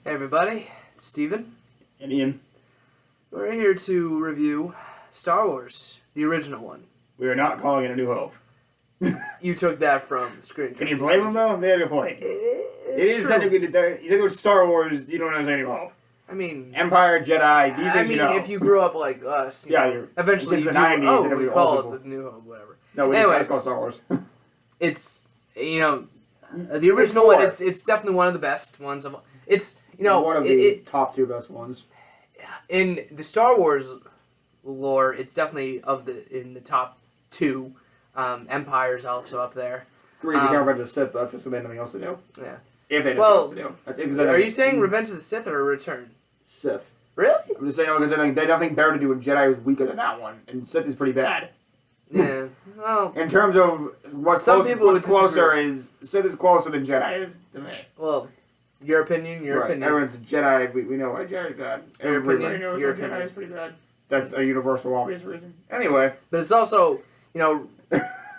Hey everybody, it's Steven. And Ian. We're here to review Star Wars, the original one. We are not calling it A New Hope. You took that from Screen. Can you blame them though? They had a good point. It's It is true. technically you think with Star Wars, you don't know A New Hope. I mean, Empire, Jedi, these things you know. if you grew up like us, Yeah, know, you're- eventually it's you the do. 90s Oh, and we every call old it people. the New Hope, whatever. No, we Anyway. just call it Star Wars. It's the original one. It's definitely one of the best ones of. It's one of the top two best ones. In the Star Wars lore, it's definitely in the top two. Empire's also up there. 3 if you count Revenge of the Sith, but that's just if they have nothing else to do. Yeah. If they have nothing else to do. That's Are you saying Revenge of the Sith or Return? Sith. Really? I'm just saying because they have nothing better to do, and Jedi was weaker than that one, and Sith is pretty bad. Yeah. Well. In terms of what's closer is Sith is closer than Jedi is to me. Well, your opinion. Your opinion. Everyone's Jedi. We know why Jedi's bad. Everybody knows your why Jedi opinion. is pretty bad. That's a universal, obvious reason. Anyway, But it's also,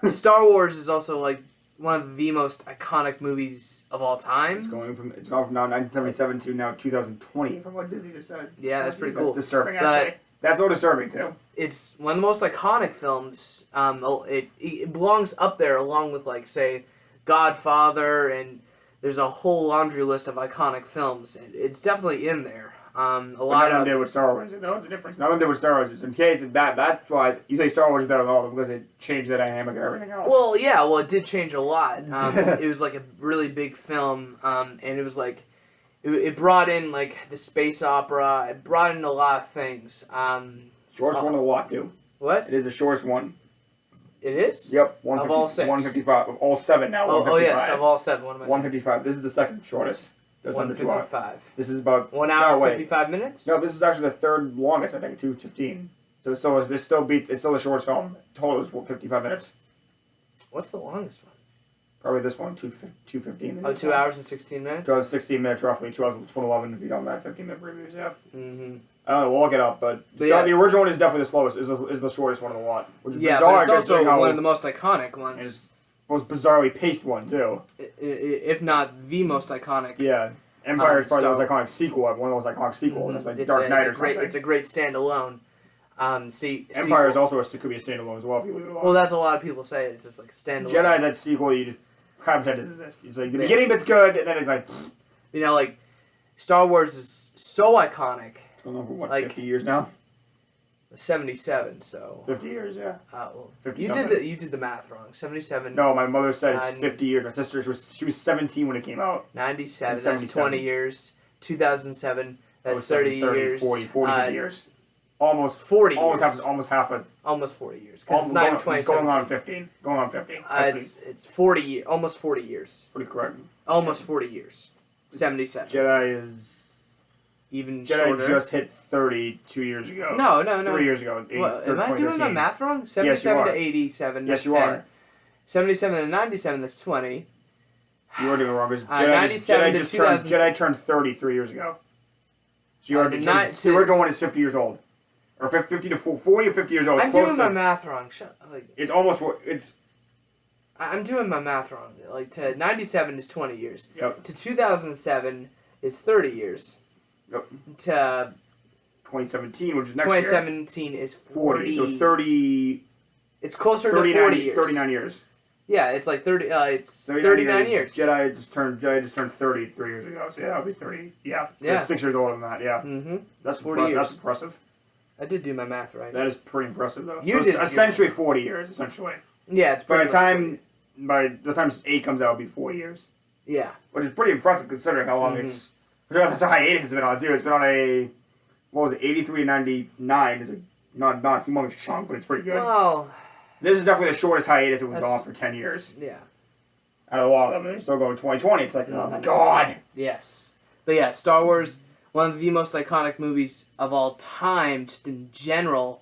Star Wars is also like one of the most iconic movies of all time. it's gone from now 1977 to now 2020 from what Disney just said. Yeah, that's pretty cool. That's disturbing, But- actually. That's so disturbing too. It's one of the most iconic films. It belongs up there along with like say, Godfather, and there's a whole laundry list of iconic films. And it's definitely in there. Nothing to do with Star Wars. That was the difference. Nothing to do with Star Wars. Just in case that's why you say Star Wars is better than all of them because it changed the dynamic of everything else. Well, yeah, it did change a lot. It was like a really big film, and it was like, it brought in like the space opera. It brought in a lot of things. Shortest one of the lot too. What? It is the shortest one. It is? Yep. Of all 6? 155. Of all 7 now. Oh yes, of all 7. What am I saying? 155. This is the second shortest. That's under 2 hours. 155. This is about 1 hour, no, wait. 55 minutes? No, this is actually the third longest, I think, 2:15. So this still beats. It's still the shortest film. Total is 55 minutes. What's the longest one? Probably this one, 2:15. Oh, 2 hours and 16 minutes? So it's 16 minutes roughly. 2 hours and 11 if you don't mind 15-minute reviews. Yeah. Mm-hmm. I don't know. We'll look it up, but yeah. The original one is definitely the slowest. Is the shortest one of the lot, which is Yeah, bizarre. but it's also considering how one of the most iconic ones. It's most bizarrely paced one too. If not the most iconic. Yeah. Empire is probably the Star- most iconic sequel. One of the most iconic sequels. It's like It's Dark Knight or great, something. It's a great standalone. Empire is also could be a standalone as well if you leave it alone. Well, that's a lot of people say. It's just like a standalone. Jedi's that sequel you just kind of pretend doesn't exist. It's like the beginning bit's good, and then it's like like Star Wars is so iconic. it's going on for what, Like- 50 years now? 77. So 50 years, yeah. well, 50 you did the math wrong. 77. No, my mother said it's 90. 50 years. My sister she was 17 when it came out. 97. It's That's 77. 20 years. 2007. That's Oh, 30 years. 40, 50 years. Almost 40 almost years. half, almost half a Almost 40 years. Because it's not in 2017. going on 15. Going on 15. It's 40 years. Almost 40 years. pretty correct. Almost 40 years. 77. Jedi is Even Jedi shorter. just hit 30 2 years ago. No. 3 years ago. What, am I doing my math wrong? 77 to 87. Yes, that's you 10. are. 77 to 97. That's 20. You are doing it wrong because 97 to Jedi turned 30 3 years ago. So you are the original one is 50 years old, or 50 to 40 or 50 years old. I'm doing my math wrong. It's almost it's. I'm doing my math wrong. Like to 97 is 20 years. Yep. To 2007 is 30 years. Yep. To 2017, which is next 2017 is 40. year. So 30. It's closer to 39, 40 years. 39 years. Yeah, it's like 30. It's 39 years. Jedi just turned 30 3 years ago. So yeah, that'll be 30. Yeah. Yeah. It's 6 years older than that. Yeah. Mm-hmm. That's 40 years. That's impressive. I did do my math right. That is pretty impressive though. You so did. essentially 40 years. Essentially. Yeah, it's By pretty the time 8 comes out, it'll be 4 years. Yeah. Which is pretty impressive considering how long it's. That's a hiatus it's been on too. It's been on a, what was it, 83 to 99 is a not a humongous chunk, but it's pretty good. Well, This is definitely the shortest hiatus it was That's- on for 10 years. yeah. Out of a lot of them, and they're still going 2020. It's like, oh my god. Yes. But yeah, Star Wars, one of the most iconic movies of all time, just in general.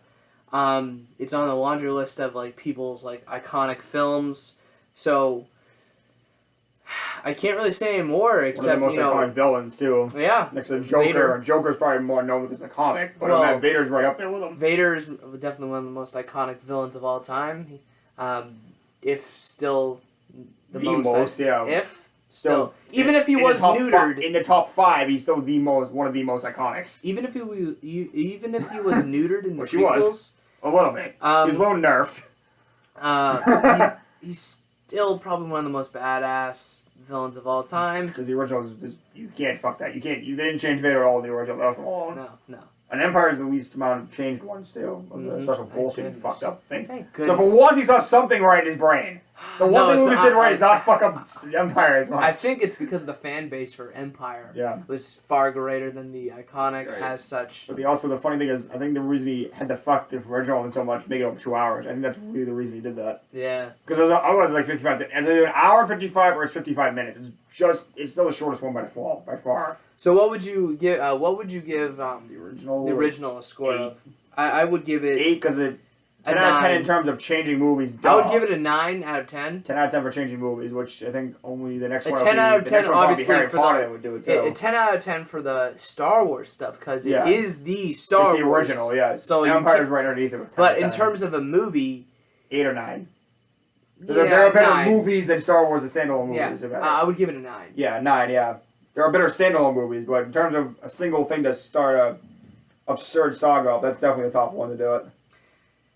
It's on the laundry list of like people's like iconic films. So I can't really say any more except One of the most iconic villains too. Yeah. Next to Joker. Vader. Joker's probably more known because of the comic, but Well, Vader's right up there with him. Vader's definitely one of the most iconic villains of all time. If still the most, yeah. if Still, even if he in was the top neutered, in the top 5, he's still one of the most iconics. even if he was neutered in the Which he was. prequels, A little bit. He was a little nerfed. he's still probably one of the most badass villains of all time. Because the original is just, you can't fuck that. They didn't change Vader at all in the original. That was wrong. No. And Empire is the least amount of changed ones too. Of the special Thank bullshit and goodness. fucked up thing. Thank So goodness. for once he saw something right in his brain. The one No, thing it's Lucas not- did right is not fuck up Empire as much. I think it's because the fan base for Empire Yeah. was far greater than the iconic Right. as such. But the funny thing is, I think the reason he had to fuck the original one so much, make it over 2 hours, I think that's really the reason he did that. Yeah. Because otherwise, like 55, it's either an hour and 55 or it's 55 minutes. It's still the shortest one by far. So what would you give? The original a score 8. of? I would give it 8 because it 10 A out of 10 in 9. terms of changing movies. I would give it a 9 out of 10. 10 out of 10 for changing movies, which I think only the next A one. 10 out of the 10 next one would be obviously Harry for Potter the- that would do it too. A 10 out of 10 for the Star Wars stuff because Yeah. it is the Star It's the Wars. original, yes. So you Empire's can't- right underneath it. With 10 But out of in 10. terms of a movie, 8 or 9. yeah, There are better 9. movies than Star Wars and standalone Yeah, movies. are better. I would give it a 9. Yeah, 9. Yeah, there are better standalone movies, but in terms of a single thing to start a absurd saga off, that's definitely the top one to do it.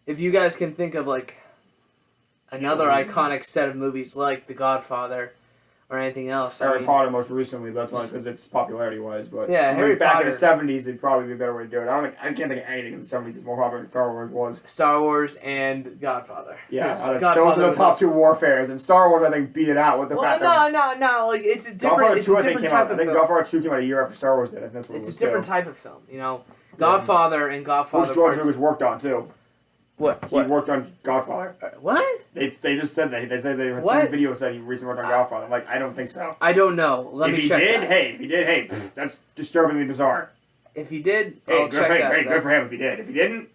If you guys can think of like another iconic set of movies like The Godfather or anything else, I Harry mean, Potter most recently, but that's only because it's popularity wise. But Yeah, maybe Harry back Potter. in the 70s, it'd probably be a better way to do it. I can't think of anything in the 70s that's more popular than Star Wars was. Star Wars and Godfather. Yeah, 'Cause those Godfather are the was top also- two warfares, and Star Wars I think beat it out with the Well, fact that no. Like it's a Godfather different. It's 2 a I think different came out. type I of think film. Godfather 2 came out a year after Star Wars did. I think that's what It's it a was different too. type of film. You know, Godfather and Godfather. Which George Part Lucas worked on too. What? He worked on Godfather. What? They just said that. They said they had What? some video said he recently worked on Godfather. I'm like, I don't think so. I don't know. Let if me he check did, that. hey, pff, that's disturbingly bizarre. If he did, Hey, I'll good check for him. that. Hey, good for him if he did. If he didn't,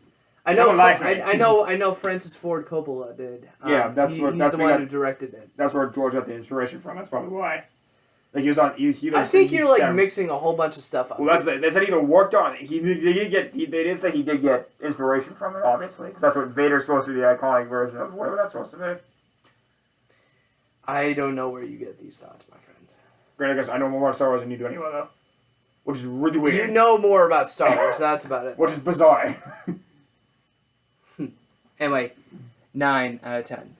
I know. someone lied to me. I know. Francis Ford Coppola did. Yeah, that's he's what- the we one got- who directed it. that's where George got the inspiration from. That's probably why. Like he was on. He I think you're like mixing a whole bunch of stuff up. Well, they said he either worked on it. They did say he did get inspiration from it, obviously, because that's what Vader's supposed to be, the iconic version of whatever that's supposed to be. I don't know where you get these thoughts, my friend. Great, I guess I know more about Star Wars than you do anyway, though, which is really weird. You know more about Star Wars. That's about it. Which is bizarre. Anyway, 9 out of 10.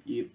Yep.